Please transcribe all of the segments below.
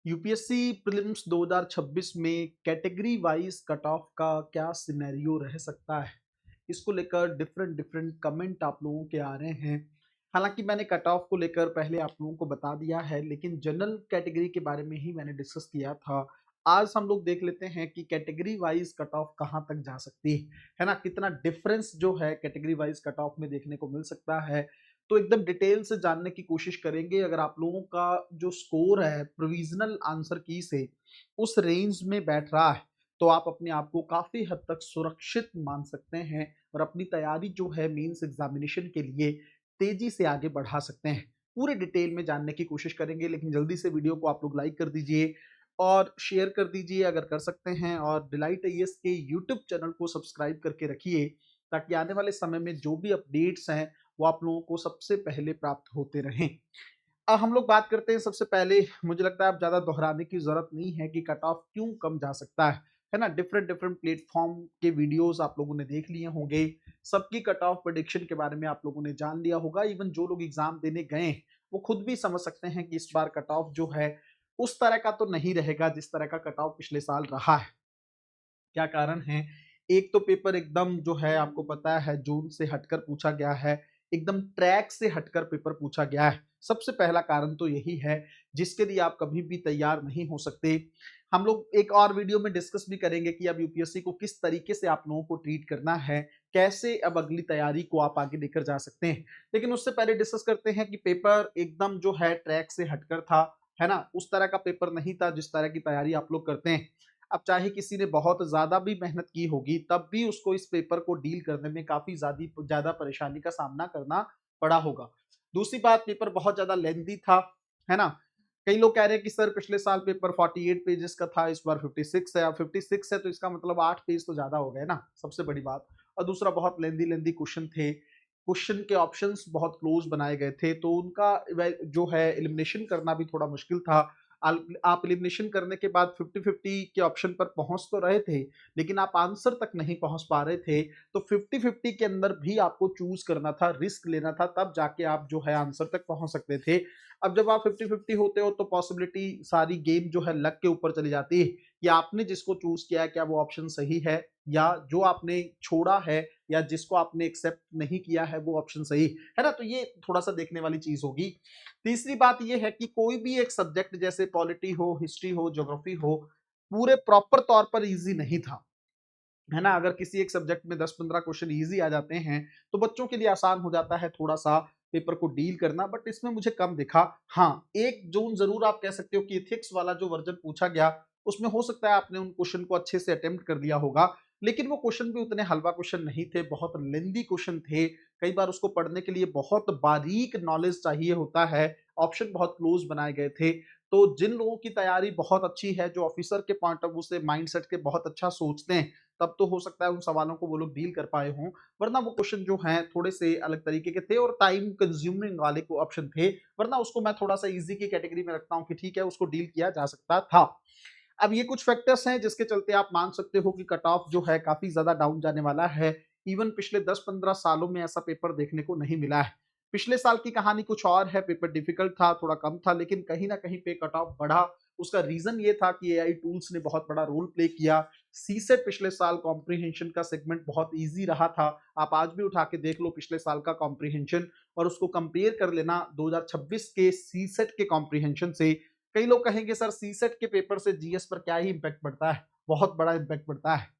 UPSC prelims 2026 में category wise cut off का क्या सिनेरियो रह सकता है, इसको लेकर डिफरेंट डिफरेंट कमेंट आप लोगों के आ रहे हैं। हालांकि मैंने कट ऑफ को लेकर पहले आप लोगों को बता दिया है, लेकिन जनरल कैटेगरी के बारे में ही मैंने डिस्कस किया था। आज हम लोग देख लेते हैं कि कैटेगरी वाइज कट ऑफ कहाँ तक जा सकती है ना, कितना डिफरेंस जो है कैटेगरी वाइज कट ऑफ में देखने को मिल सकता है। तो एकदम डिटेल से जानने की कोशिश करेंगे। अगर आप लोगों का जो स्कोर है प्रोविजनल आंसर की से उस रेंज में बैठ रहा है, तो आप अपने आप को काफी हद तक सुरक्षित मान सकते हैं और अपनी तैयारी जो है मेंस एग्जामिनेशन के लिए तेजी से आगे बढ़ा सकते हैं। पूरे डिटेल में जानने की कोशिश करेंगे, लेकिन जल्दी से वीडियो को आप लोग लाइक कर दीजिए और शेयर कर दीजिए अगर कर सकते हैं, और डिलाइट आईएएस के यूट्यूब चैनल को सब्सक्राइब करके रखिए ताकि आने वाले समय में जो भी अपडेट्स हैं वो आप लोगों को सबसे पहले प्राप्त होते रहें। अब हम लोग बात करते हैं सबसे पहले। मुझे लगता है अब ज्यादा दोहराने की जरूरत नहीं है कि कट ऑफ क्यों कम जा सकता है ना। डिफरेंट डिफरेंट प्लेटफॉर्म के वीडियोस आप लोगों ने देख लिए होंगे, सबकी कट ऑफ प्रेडिक्शन के बारे में आप लोगों ने जान लिया होगा। इवन जो लोग एग्जाम देने गए वो खुद भी समझ सकते हैं कि इस बार कट ऑफ जो है उस तरह का तो नहीं रहेगा जिस तरह का कट ऑफ पिछले साल रहा है। क्या कारण है? एक तो पेपर एकदम जो है आपको पता है जोन से हटकर पूछा गया है, एकदम ट्रैक से हटकर पेपर पूछा गया है। सबसे पहला कारण तो यही है जिसके लिए आप कभी भी तैयार नहीं हो सकते। हम लोग एक और वीडियो में डिस्कस भी करेंगे कि अब यूपीएससी को किस तरीके से आप लोगों को ट्रीट करना है, कैसे अब अगली तैयारी को आप आगे लेकर जा सकते हैं। लेकिन उससे पहले डिस्कस करते हैं कि पेपर एकदम जो है ट्रैक से हटकर था, है ना। उस तरह का पेपर नहीं था जिस तरह की तैयारी आप लोग करते हैं। अब चाहे किसी ने बहुत ज्यादा भी मेहनत की होगी, तब भी उसको इस पेपर को डील करने में काफी ज्यादा परेशानी का सामना करना पड़ा होगा। दूसरी बात, पेपर बहुत ज्यादा लेंथी था, है ना। कई लोग कह रहे हैं कि सर पिछले साल पेपर 48 पेजेस का था, इस बार 56 है। अब 56 है तो इसका मतलब 8 पेज तो ज्यादा हो गए ना, सबसे बड़ी बात। और दूसरा, बहुत लेंदी लेंदी क्वेश्चन थे, क्वेश्चन के ऑप्शंस बहुत क्लोज बनाए गए थे, तो उनका जो है एलिमिनेशन करना भी थोड़ा मुश्किल था। आप एलिमिनेशन करने के बाद 50-50 के ऑप्शन पर पहुंच तो रहे थे, लेकिन आप आंसर तक नहीं पहुंच पा रहे थे। तो 50-50 के अंदर भी आपको चूज करना था, रिस्क लेना था, तब जाके आप जो है आंसर तक पहुंच सकते थे। अब जब आप 50-50 होते हो तो पॉसिबिलिटी सारी गेम जो है लक के ऊपर चली जाती है कि आपने जिसको चूज किया है क्या वो ऑप्शन सही है, या जो आपने छोड़ा है या जिसको आपने एक्सेप्ट नहीं किया है वो ऑप्शन सही है ना। तो ये थोड़ा सा देखने वाली चीज होगी। तीसरी बात ये है कि कोई भी एक सब्जेक्ट जैसे पॉलिटी हो, हिस्ट्री हो, ज्योग्राफी हो, पूरे प्रॉपर तौर पर इजी नहीं था, है ना। अगर किसी एक सब्जेक्ट में 10-15 क्वेश्चन इजी आ जाते हैं तो बच्चों के लिए आसान हो जाता है थोड़ा सा पेपर को डील करना, बट इसमें मुझे कम दिखा। हाँ, एक जोन जरूर आप कह सकते हो कि एथिक्स वाला जो वर्जन पूछा गया उसमें हो सकता है आपने उन क्वेश्चन को अच्छे से अटेम्प्ट कर लिया होगा, लेकिन वो क्वेश्चन भी उतने हलवा क्वेश्चन नहीं थे, बहुत लेंदी क्वेश्चन थे। कई बार उसको पढ़ने के लिए बहुत बारीक नॉलेज चाहिए होता है, ऑप्शन बहुत क्लोज बनाए गए थे। तो जिन लोगों की तैयारी बहुत अच्छी है, जो ऑफिसर के पॉइंट ऑफ व्यू से माइंडसेट के बहुत अच्छा सोचते हैं, तब तो हो सकता है उन सवालों को वो लोग डील कर पाए हों। वरना वो क्वेश्चन जो हैं थोड़े से अलग तरीके के थे और टाइम कंज्यूमिंग वाले को ऑप्शन थे, वरना उसको मैं थोड़ा सा इजी की कैटेगरी में रखता हूँ कि ठीक है उसको डील किया जा सकता था। अब ये कुछ फैक्टर्स हैं जिसके चलते आप मान सकते हो कि कट ऑफ जो है काफी ज्यादा डाउन जाने वाला है। इवन पिछले 10-15 सालों में ऐसा पेपर देखने को नहीं मिला है। पिछले साल की कहानी कुछ और है, पेपर डिफिकल्ट था, थोड़ा कम था, लेकिन कहीं ना कहीं पे कट ऑफ बढ़ा। उसका रीजन ये था कि एआई टूल्स ने बहुत बड़ा रोल प्ले किया। सीसेट पिछले साल कॉम्प्रिहेंशन का सेगमेंट बहुत इजी रहा था। आप आज भी उठा के देख लो पिछले साल का कॉम्प्रिहेंशन और उसको कंपेयर कर लेना 2026 के सीसेट के कॉम्प्रिहेंशन से। कई लोग कहेंगे सर सीसेट के पेपर से जीएस पर क्या ही इंपैक्ट पड़ता है, बहुत बड़ा इंपैक्ट पड़ता है।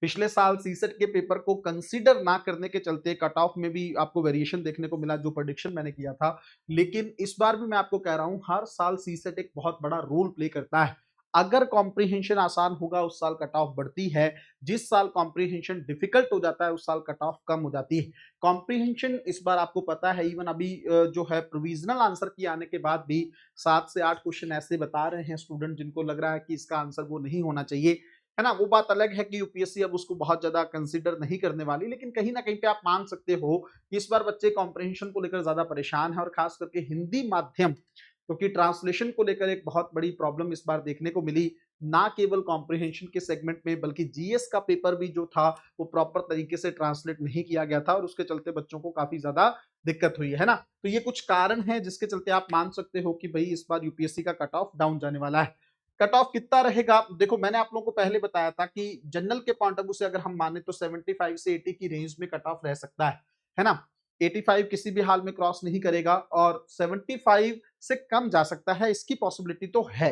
पिछले साल सीसेट के पेपर को कंसीडर ना करने के चलते कट ऑफ में भी आपको वेरिएशन देखने को मिला, जो प्रेडिक्शन मैंने किया था। लेकिन इस बार भी मैं आपको कह रहा हूं हर साल सीसेट एक बहुत बड़ा रोल प्ले करता है। अगर कॉम्प्रिहेंशन आसान होगा उस साल कट ऑफ बढ़ती है, जिस साल कॉम्प्रिहेंशन डिफिकल्ट हो जाता है उस साल कट ऑफ कम हो जाती है। कॉम्प्रिहेंशन इस बार आपको पता है, इवन अभी जो है प्रोविजनल आंसर की आने के बाद भी 7 से 8 क्वेश्चन ऐसे बता रहे हैं स्टूडेंट जिनको लग रहा है कि इसका आंसर वो नहीं होना चाहिए, है ना। वो बात अलग है कि यूपीएससी अब उसको बहुत ज्यादा कंसीडर नहीं करने वाली, लेकिन कहीं ना कहीं पे आप मान सकते हो कि इस बार बच्चे कॉम्प्रिहेंशन को लेकर ज्यादा परेशान है, और खास करके हिंदी माध्यम, क्योंकि ट्रांसलेशन को लेकर एक बहुत बड़ी प्रॉब्लम इस बार देखने को मिली। ना केवल कॉम्प्रिहेंशन के सेगमेंट में बल्कि जीएस का पेपर भी जो था वो प्रॉपर तरीके से ट्रांसलेट नहीं किया गया था, और उसके चलते बच्चों को काफी ज्यादा दिक्कत हुई है ना। तो ये कुछ कारण है जिसके चलते आप मान सकते हो कि भाई इस बार यूपीएससी का कट ऑफ डाउन जाने वाला है। कट ऑफ कितना रहेगा? देखो मैंने आप लोगों को पहले बताया था कि जनरल के पॉइंट ऑफ व्यू से अगर हम माने तो 75 से 80 की रेंज में कट ऑफ रह सकता है ना। 85 किसी भी हाल में क्रॉस नहीं करेगा और 75 से कम जा सकता है, इसकी पॉसिबिलिटी तो है।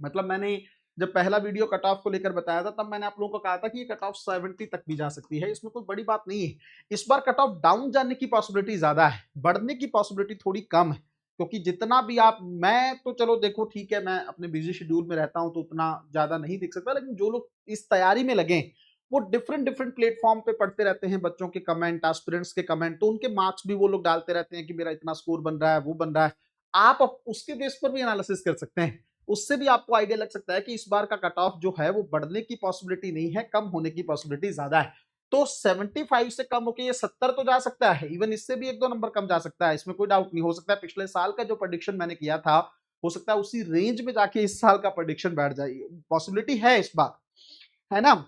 मतलब मैंने जब पहला वीडियो कट ऑफ को लेकर बताया था तब मैंने आप लोगों को कहा था कि ये कट ऑफ 70 तक भी जा सकती है, इसमें कोई बड़ी बात नहीं है। इस बार कट ऑफ डाउन जाने की पॉसिबिलिटी ज्यादा है, बढ़ने की पॉसिबिलिटी थोड़ी कम है, क्योंकि जितना भी आप, मैं तो चलो देखो ठीक है, मैं अपने बिजी शेड्यूल में रहता हूं तो उतना ज्यादा नहीं दिख सकता, लेकिन जो लोग इस तैयारी में लगे वो डिफरेंट डिफरेंट प्लेटफॉर्म पे पढ़ते रहते हैं, बच्चों के कमेंट, एस्पिरेंट्स के कमेंट, तो उनके मार्क्स भी वो लोग डालते रहते हैं कि मेरा इतना स्कोर बन रहा है, वो बन रहा है। आप उसके बेस पर भी एनालिसिस कर सकते हैं, उससे भी आपको आइडिया लग सकता है कि इस बार का कट ऑफ जो है वो बढ़ने की पॉसिबिलिटी नहीं है, कम होने की पॉसिबिलिटी ज्यादा है। तो 75 से कम होकर ये 70 तो जा सकता है, इवन इससे भी 1-2 नंबर कम जा सकता है, इसमें कोई डाउट नहीं। हो सकता है पिछले साल का जो प्रेडिक्शन मैंने किया था, हो सकता है उसी रेंज में जाके इस साल का प्रेडिक्शन बैठ जाए, पॉसिबिलिटी है इस बार, है ना।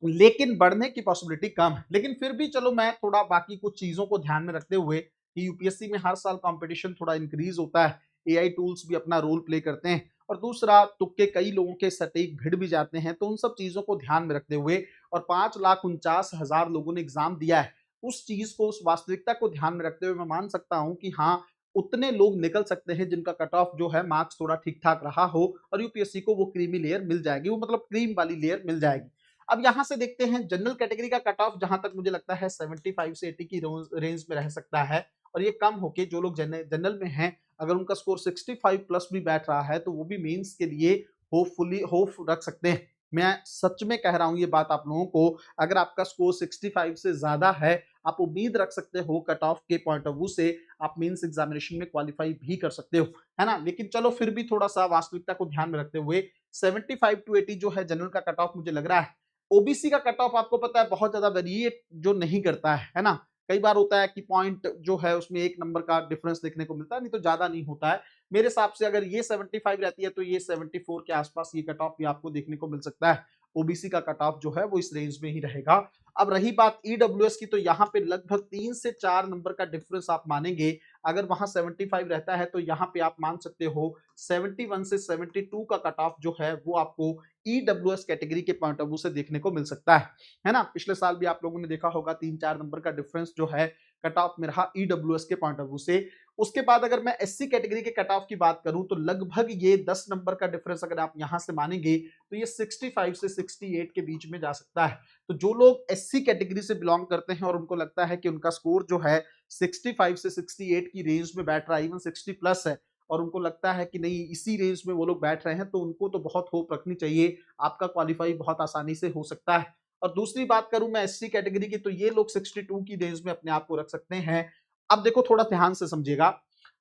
लेकिन बढ़ने की पॉसिबिलिटी कम है। लेकिन फिर भी चलो मैं थोड़ा बाकी कुछ चीजों को ध्यान में रखते हुए कि यूपीएससी में हर साल कंपटीशन थोड़ा इंक्रीज होता है, एआई टूल्स भी अपना रोल प्ले करते हैं, और दूसरा तुक्के कई लोगों के सटीक भिड़ भी जाते हैं, तो उन सब चीजों को ध्यान में रखते हुए और 5,49,000 लोगों ने एग्जाम दिया है, उस चीज को, उस वास्तविकता को ध्यान में रखते हुए मैं मान सकता हूं कि हाँ, उतने लोग निकल सकते हैं जिनका कट ऑफ जो है मार्क्स थोड़ा ठीक ठाक रहा हो और यूपीएससी को वो क्रीमी लेयर मिल जाएगी, वो मतलब क्रीम वाली लेयर मिल जाएगी। अब यहां से देखते हैं जनरल कैटेगरी का कट ऑफ, जहां तक मुझे लगता है 75 से 80 की रेंज में रह सकता है, और ये कम होके जो लोग जनरल में हैं, अगर उनका स्कोर 65 प्लस भी बैठ रहा है तो वो भी मेंस के लिए होपफुली होप रख सकते हैं। मैं सच में कह रहा हूं ये बात आप लोगों को, अगर आपका स्कोर 65 से ज्यादा है, आप उम्मीद रख सकते हो कट ऑफ के पॉइंट ऑफ व्यू से आप मेंस एग्जामिनेशन में क्वालिफाई भी कर सकते हो, है ना। लेकिन चलो फिर भी थोड़ा सा वास्तविकता को ध्यान में रखते हुए 75 टू 80 जो है जनरल का कट ऑफ मुझे लग रहा है। ओबीसी का कट ऑफ आपको पता है बहुत ज्यादा वेरिएट जो नहीं करता है ना। कई बार होता है कि पॉइंट जो है उसमें 1 नंबर का डिफरेंस देखने को मिलता है, नहीं तो ज्यादा नहीं होता है। मेरे हिसाब से अगर ये 75 रहती है तो ये 74 के आसपास ये कट ऑफ भी आपको देखने को मिल सकता है। ओबीसी का कट ऑफ जो है वो इस रेंज में ही रहेगा। अब रही बात ईडब्ल्यूएस की, तो यहाँ पे लगभग 3 से 4 नंबर का डिफरेंस आप मानेंगे। अगर वहां 75 रहता है तो यहाँ पे आप मान सकते हो 71 से 72 का कट ऑफ जो है वो आपको ईडब्ल्यूएस कैटेगरी के पॉइंट ऑफ व्यू से देखने को मिल सकता है ना। पिछले साल भी आप लोगों ने देखा होगा 3-4 नंबर का डिफरेंस जो है कट ऑफ में रहा ईडब्ल्यूएस के पॉइंट ऑफ व्यू से। उसके बाद अगर मैं एससी कैटेगरी के कट ऑफ की बात करूं तो लगभग ये 10 नंबर का डिफरेंस अगर आप यहां से मानेंगे तो ये 65 से 68 के बीच में जा सकता है। तो जो लोग एससी कैटेगरी से बिलोंग करते हैं और उनको लगता है कि उनका स्कोर जो है 65 से 68 की रेंज में बैठ रहा है, इवन 60 प्लस है, और उनको लगता है कि नहीं इसी रेंज में वो लोग बैठ रहे हैं, तो उनको तो बहुत होप रखनी चाहिए, आपका क्वालिफाई बहुत आसानी से हो सकता है। और दूसरी बात करूं मैं एससी कैटेगरी की, तो ये लोग 62 की रेंज में अपने आप को रख सकते हैं। अब देखो थोड़ा ध्यान से समझिएगा,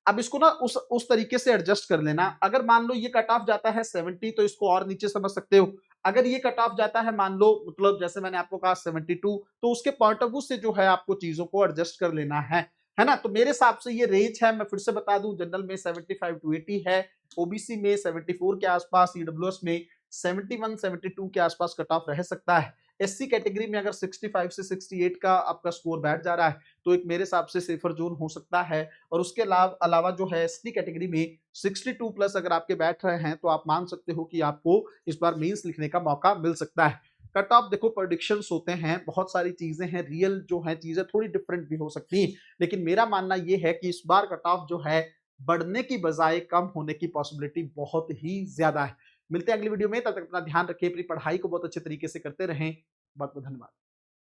अब इसको ना उस तरीके से एडजस्ट कर लेना। अगर मान लो ये कट ऑफ जाता है 70 तो इसको और नीचे समझ सकते हो। अगर ये कट ऑफ जाता है मान लो, मतलब जैसे मैंने आपको कहा 72, तो उसके पॉइंट ऑफ व्यू से जो है आपको चीजों को एडजस्ट कर लेना है ना। तो मेरे हिसाब से ये रेंज है, मैं फिर से बता दूं, जनरल में 75 टू 80 है, ओबीसी में 74 के आसपास, ईडब्ल्यूएस में 71 72 के आसपास कट ऑफ रह सकता है। एससी कैटेगरी में अगर 65 से 68 का आपका स्कोर बैठ जा रहा है तो एक मेरे हिसाब से सेफर जोन हो सकता है। और उसके अलावा जो है एसटी कैटेगरी में 62 प्लस अगर आपके बैठ रहे हैं तो आप मान सकते हो कि आपको इस बार मेंस लिखने का मौका मिल सकता है। कट ऑफ देखो प्रेडिक्शंस होते हैं, बहुत सारी चीजें हैं, रियल जो है चीजें थोड़ी डिफरेंट भी हो सकती हैं, लेकिन मेरा मानना यह है कि इस बार कट ऑफ जो है बढ़ने की बजाय कम होने की पॉसिबिलिटी बहुत ही ज्यादा है। मिलते हैं अगली वीडियो में, तब तक अपना ध्यान रखिए, अपनी पढ़ाई को बहुत अच्छे तरीके से करते रहें। बहुत बहुत धन्यवाद।